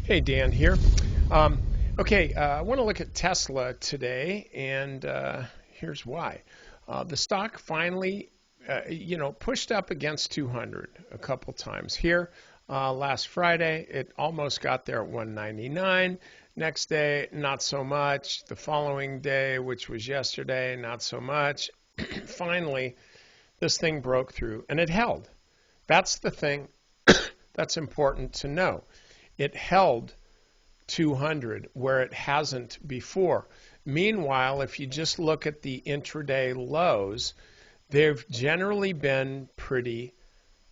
Hey, Dan here. Um, I want to look at Tesla today, and here's why. The stock finally, pushed up against 200 a couple times here. Last Friday, it almost got there at 199. Next day, not so much. The following day, which was yesterday, not so much. Finally, this thing broke through, and it held. That's the thing that's important to know. It held 200 where it hasn't before. Meanwhile, if you just look at the intraday lows, they've generally been pretty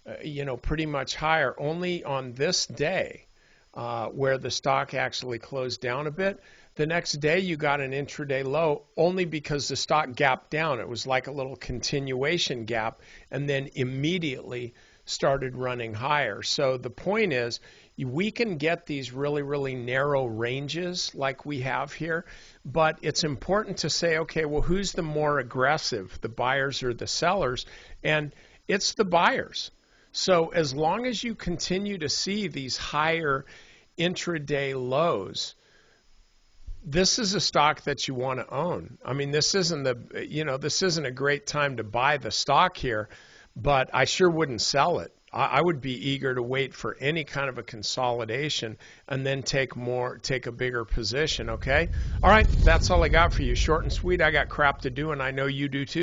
much higher. Only on this day, where the stock actually closed down a bit, the next day you got an intraday low only because the stock gapped down. It was like a little continuation gap and then immediately started running higher. So the point is, we can get these really, really narrow ranges like we have here, but it's important to say, okay, well, who's the more aggressive, the buyers or the sellers? And it's the buyers. So as long as you continue to see these higher intraday lows, this is a stock that you want to own. I mean, this isn't a great time to buy the stock here, but I sure wouldn't sell it. I would be eager to wait for any kind of a consolidation and then take a bigger position, okay? All right, that's all I got for you. Short and sweet. I got crap to do, and I know you do too.